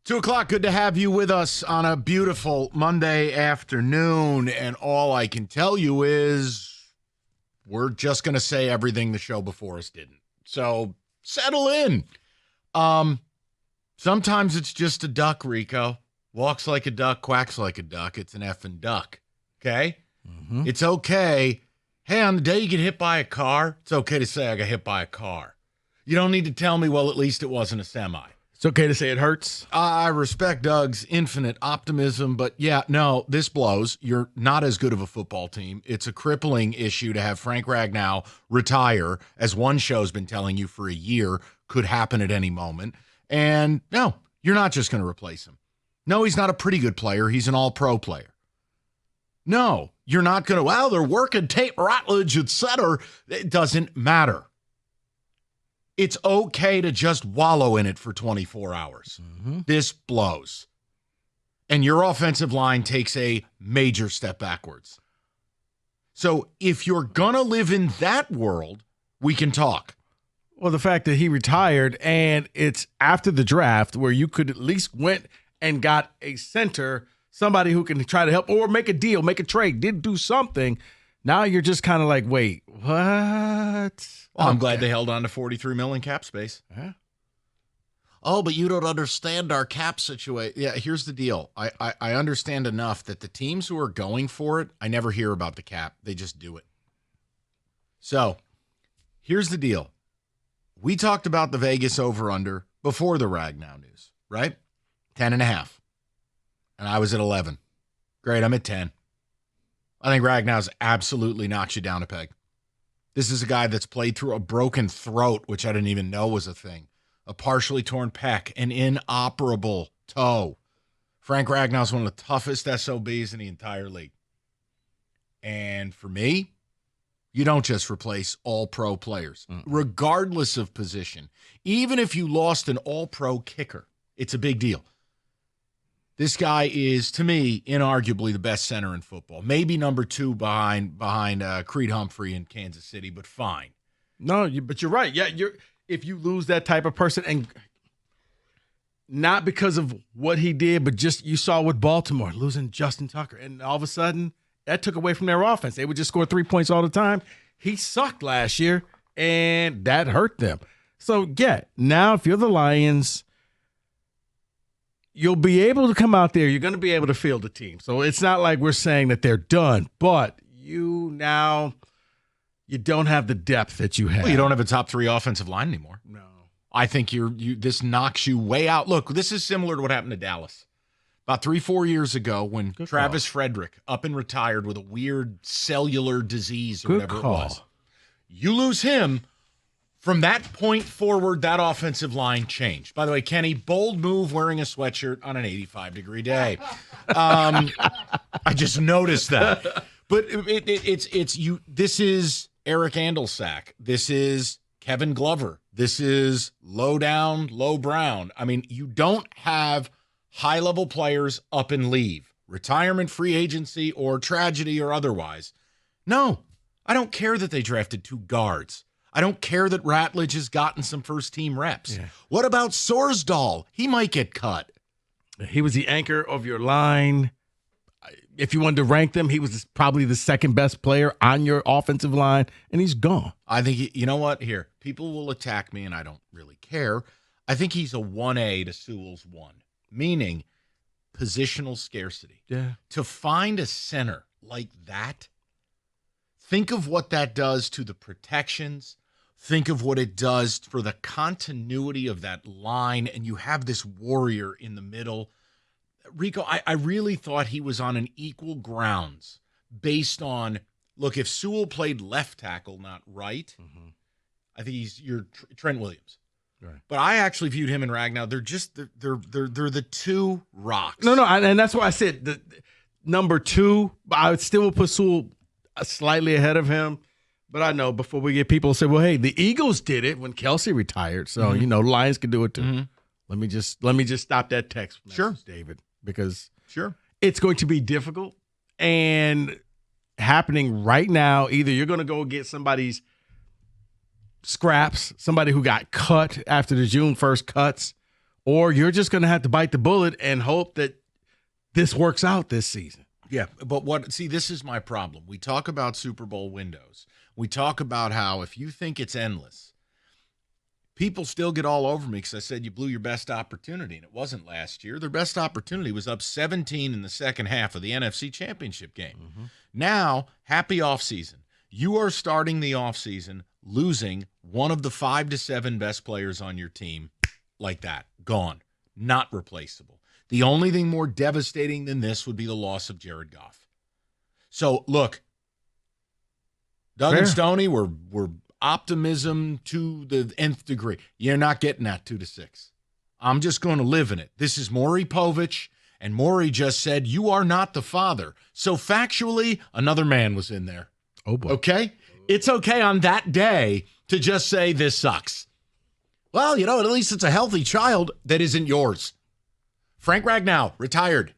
2:00, good to have you with us on a beautiful Monday afternoon. And all I can tell you is we're just going to say everything the show before us didn't. So settle in. Sometimes it's just a duck, Rico. Walks like a duck, quacks like a duck. It's an effing duck. Okay? Mm-hmm. It's okay. Hey, on the day you get hit by a car, it's okay to say I got hit by a car. You don't need to tell me, well, at least it wasn't a semi. It's okay to say it hurts. I respect Doug's infinite optimism, but yeah, no, this blows. You're not as good of a football team. It's a crippling issue to have Frank Ragnow retire, as one show's been telling you for a year, could happen at any moment. And no, you're not just going to replace him. No, he's not a pretty good player. He's an all-pro player. No, you're not going to, well, they're working Tate Ratledge, et cetera. It doesn't matter. It's okay to just wallow in it for 24 hours. Mm-hmm. This blows. And your offensive line takes a major step backwards. So if you're going to live in that world, we can talk. Well, the fact that he retired and it's after the draft where you could at least went and got a center, somebody who can try to help or make a deal, make a trade, did do something. Now you're just kind of like, wait, what? Well, I'm glad they held on to $43 million cap space. Yeah. Oh, but you don't understand our cap situation. Yeah, here's the deal. I understand enough that the teams who are going for it, I never hear about the cap. They just do it. So here's the deal. We talked about the Vegas over-under before the Ragnow news, right? 10.5. And I was at 11. Great, I'm at 10. I think Ragnow's absolutely knocks you down a peg. This is a guy that's played through a broken throat, which I didn't even know was a thing, a partially torn pec, an inoperable toe. Frank Ragnow's one of the toughest SOBs in the entire league. And for me, you don't just replace all-pro players, regardless of position. Even if you lost an all-pro kicker, it's a big deal. This guy is, to me, inarguably the best center in football. Maybe number 2 behind Creed Humphrey in Kansas City, but fine. No, but you're right. Yeah, if you lose that type of person, and not because of what he did, but just you saw with Baltimore losing Justin Tucker, and all of a sudden that took away from their offense. They would just score 3 points all the time. He sucked last year, and that hurt them. So yeah, now if you're the Lions, you'll be able to come out there. You're going to be able to field the team. So it's not like we're saying that they're done, but you don't have the depth that you had. Well, you don't have a top 3 offensive line anymore. No. I think this knocks you way out. Look, this is similar to what happened to Dallas. About 3-4 years ago when Travis Frederick up and retired with a weird cellular disease or whatever it was. You lose him. From that point forward, that offensive line changed. By the way, Kenny, bold move wearing a sweatshirt on an 85-degree day. I just noticed that. But it's you. This is Eric Andelsack. This is Kevin Glover. This is low down, low brown. I mean, you don't have high-level players up and leave. Retirement, free agency, or tragedy or otherwise. No, I don't care that they drafted 2 guards. I don't care that Ratledge has gotten some first-team reps. Yeah. What about Sorsdahl? He might get cut. He was the anchor of your line. If you wanted to rank them, he was probably the second best player on your offensive line, and he's gone. I think, you know what? Here, people will attack me, and I don't really care. I think he's a 1A to Sewell's 1, meaning positional scarcity. Yeah. To find a center like that, think of what that does to the protections. Think of what it does for the continuity of that line, and you have this warrior in the middle. Rico, I really thought he was on an equal grounds based on, look, if Sewell played left tackle, not right, I think you're Trent Williams. Right. But I actually viewed him and Ragnow. They're the 2 rocks. No, and that's why I said the number 2. I would still put Sewell slightly ahead of him. But I know before we get people say, well, hey, the Eagles did it when Kelsey retired. So, Lions can do it too. Mm-hmm. Let me just stop that text message, David, because it's going to be difficult and happening right now. Either you're going to go get somebody's scraps, somebody who got cut after the June 1st cuts, or you're just going to have to bite the bullet and hope that this works out this season. Yeah, but this is my problem. We talk about Super Bowl windows. We talk about how if you think it's endless, people still get all over me because I said you blew your best opportunity, and it wasn't last year. Their best opportunity was up 17 in the second half of the NFC Championship game. Mm-hmm. Now, happy offseason. You are starting the offseason losing one of the 5 to 7 best players on your team like that. Gone. Not replaceable. The only thing more devastating than this would be the loss of Jared Goff. So, look, Doug and Stoney were optimism to the nth degree. You're not getting that 2-6. I'm just going to live in it. This is Maury Povich, and Maury just said, you are not the father. So, factually, another man was in there. Oh, boy. Okay? It's okay on that day to just say this sucks. Well, at least it's a healthy child that isn't yours. Frank Ragnow, retired.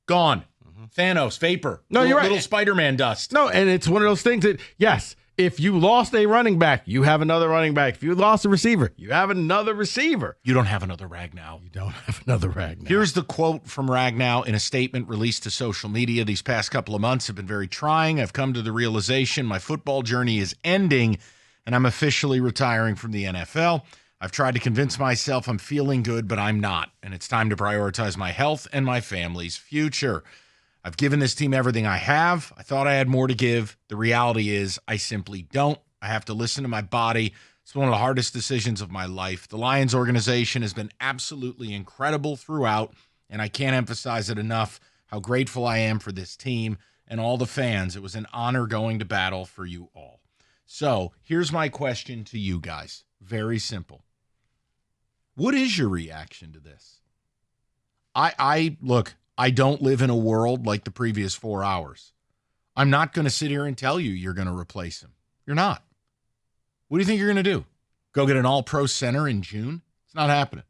Gone. Mm-hmm. Thanos, vapor. No, you're right. Little Spider-Man dust. No, and it's one of those things that, yes, if you lost a running back, you have another running back. If you lost a receiver, you have another receiver. You don't have another Ragnow. You don't have another Ragnow. Here's the quote from Ragnow in a statement released to social media. These past couple of months have been very trying. I've come to the realization my football journey is ending, and I'm officially retiring from the NFL. I've tried to convince myself I'm feeling good, but I'm not, and it's time to prioritize my health and my family's future. I've given this team everything I have. I thought I had more to give. The reality is I simply don't. I have to listen to my body. It's one of the hardest decisions of my life. The Lions organization has been absolutely incredible throughout, and I can't emphasize it enough how grateful I am for this team and all the fans. It was an honor going to battle for you all. So here's my question to you guys. Very simple. What is your reaction to this? Look, I don't live in a world like the previous 4 hours. I'm not going to sit here and tell you you're going to replace him. You're not. What do you think you're going to do? Go get an all-pro center in June? It's not happening.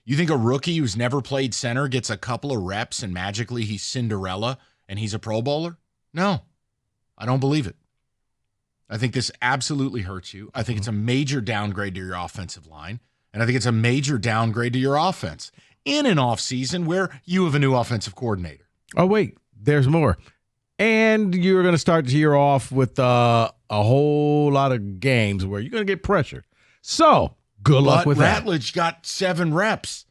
You think a rookie who's never played center gets a couple of reps and magically he's Cinderella and he's a Pro Bowler? No, I don't believe it. I think this absolutely hurts you. I think it's a major downgrade to your offensive line, and I think it's a major downgrade to your offense in an offseason where you have a new offensive coordinator. Oh, wait, there's more. And you're going to start the year off with a whole lot of games where you're going to get pressure. So, good luck with that. Ratledge got 7 reps,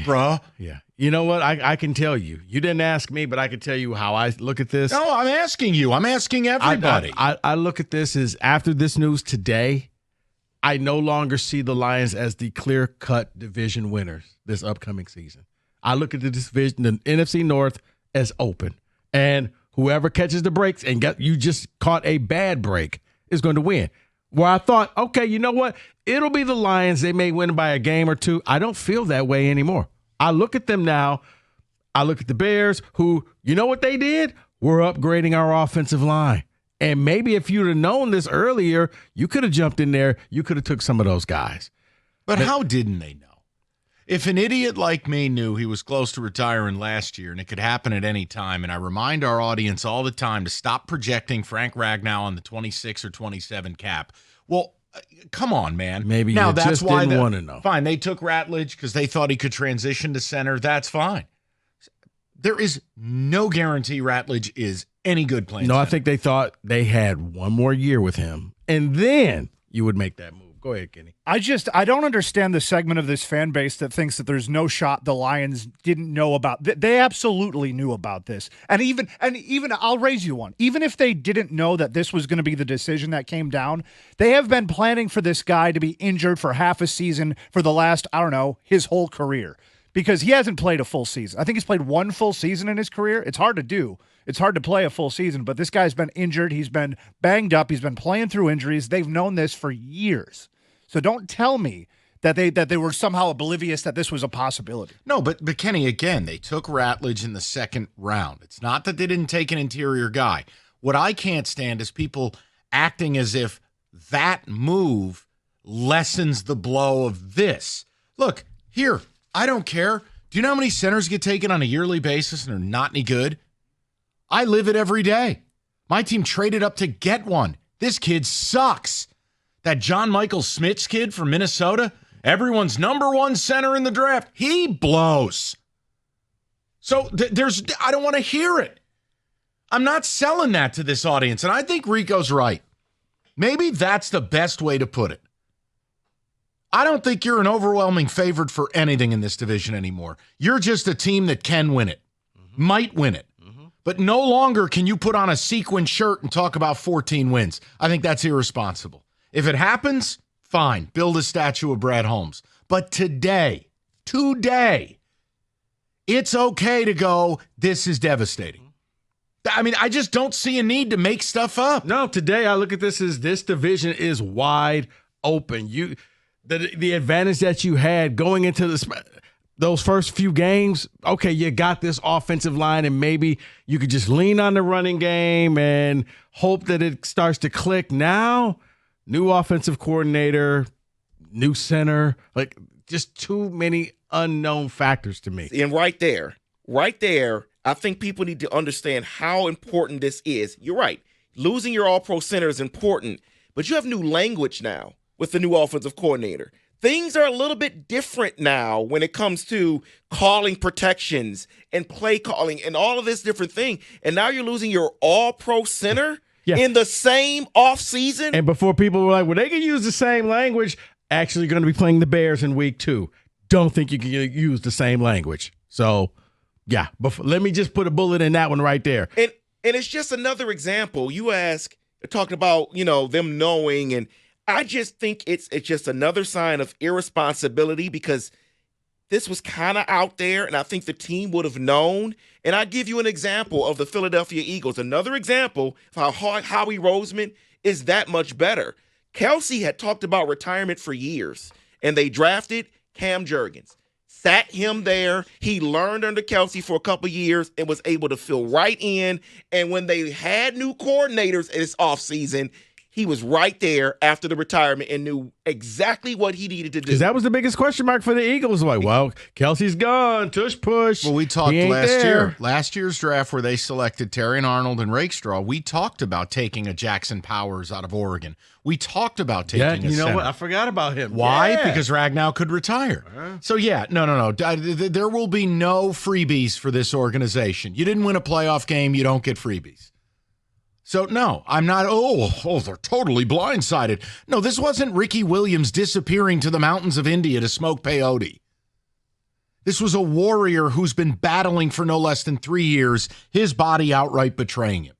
bruh. Yeah. You know what? I can tell you. You didn't ask me, but I can tell you how I look at this. No, I'm asking you. I'm asking everybody. I look at this as after this news today, I no longer see the Lions as the clear-cut division winners this upcoming season. I look at the division, the NFC North, as open. And whoever catches the breaks and you just caught a bad break is going to win. Where I thought, okay, you know what? It'll be the Lions. They may win by a game or two. I don't feel that way anymore. I look at them now. I look at the Bears who, you know what they did? We're upgrading our offensive line. And maybe if you'd have known this earlier, you could have jumped in there. You could have took some of those guys. But how didn't they know? If an idiot like me knew he was close to retiring last year and it could happen at any time, and I remind our audience all the time to stop projecting Frank Ragnow on the 26 or 27 cap. Well, come on, man. Maybe now, that's just why didn't want to know. Fine, they took Ratledge because they thought he could transition to center. That's fine. There is no guarantee Ratledge is any good playing center. I think they thought they had one more year with him, and then you would make that move. Go ahead, Kenny. I don't understand the segment of this fan base that thinks that there's no shot the Lions didn't know about. They absolutely knew about this. And even I'll raise you one. Even if they didn't know that this was going to be the decision that came down, they have been planning for this guy to be injured for half a season for the last, his whole career. Because he hasn't played a full season. I think he's played one full season in his career. It's hard to do. It's hard to play a full season, but this guy's been injured. He's been banged up. He's been playing through injuries. They've known this for years. So don't tell me that they were somehow oblivious that this was a possibility. No, but Kenny, again, they took Ratledge in the second round. It's not that they didn't take an interior guy. What I can't stand is people acting as if that move lessens the blow of this. Look, here, I don't care. Do you know how many centers get taken on a yearly basis and are not any good? I live it every day. My team traded up to get one. This kid sucks. That John Michael Smits kid from Minnesota, Everyone's number one center in the draft. He blows. So I don't want to hear it. I'm not selling that to this audience, and I think Rico's right. Maybe that's the best way to put it. I don't think you're an overwhelming favorite for anything in this division anymore. You're just a team that can win it, might win it. But no longer can you put on a sequin shirt and talk about 14 wins. I think that's irresponsible. If it happens, fine. Build a statue of Brad Holmes. But today, it's okay to go, this is devastating. I mean, I just don't see a need to make stuff up. No, today I look at this as this division is wide open. The advantage that you had going into those first few games, okay, you got this offensive line, and maybe you could just lean on the running game and hope that it starts to click. Now, new offensive coordinator, new center, like just too many unknown factors to me. And right there, I think people need to understand how important this is. You're right. Losing your all-pro center is important, but you have new language now with the new offensive coordinator. Things are a little bit different now when it comes to calling protections and play calling and all of this different thing. And now you're losing your all-pro center in the same offseason. And before people were like, well, they can use the same language, actually going to be playing the Bears in week 2. Don't think you can use the same language. So, yeah, let me just put a bullet in that one right there. And it's just another example. You talking about, them knowing, and I just think it's just another sign of irresponsibility because this was kind of out there, and I think the team would have known. And I give you an example of the Philadelphia Eagles, another example of how Howie Roseman is that much better. Kelsey had talked about retirement for years, and they drafted Cam Jurgens. Sat him there. He learned under Kelsey for a couple years and was able to fill right in. And when they had new coordinators this offseason, he was right there after the retirement and knew exactly what he needed to do. Because that was the biggest question mark for the Eagles. Like, well, Kelsey's gone. Tush push. Well, we talked last year's draft where they selected Terrion Arnold and Rakestraw. We talked about taking a Jackson Powers out of Oregon. We talked about taking a center. What? I forgot about him. Why? Yeah. Because Ragnow could retire. So, no. There will be no freebies for this organization. You didn't win a playoff game. You don't get freebies. So, no, I'm not, they're totally blindsided. No, this wasn't Ricky Williams disappearing to the mountains of India to smoke peyote. This was a warrior who's been battling for no less than 3 years, his body outright betraying him.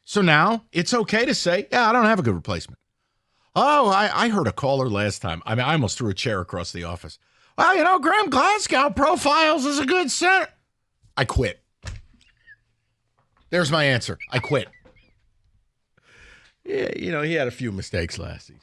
So now it's okay to say, I don't have a good replacement. Oh, I heard a caller last time. I mean, I almost threw a chair across the office. Well, Graham Glasgow profiles as a good center. I quit. There's my answer. I quit. Yeah, he had a few mistakes last season.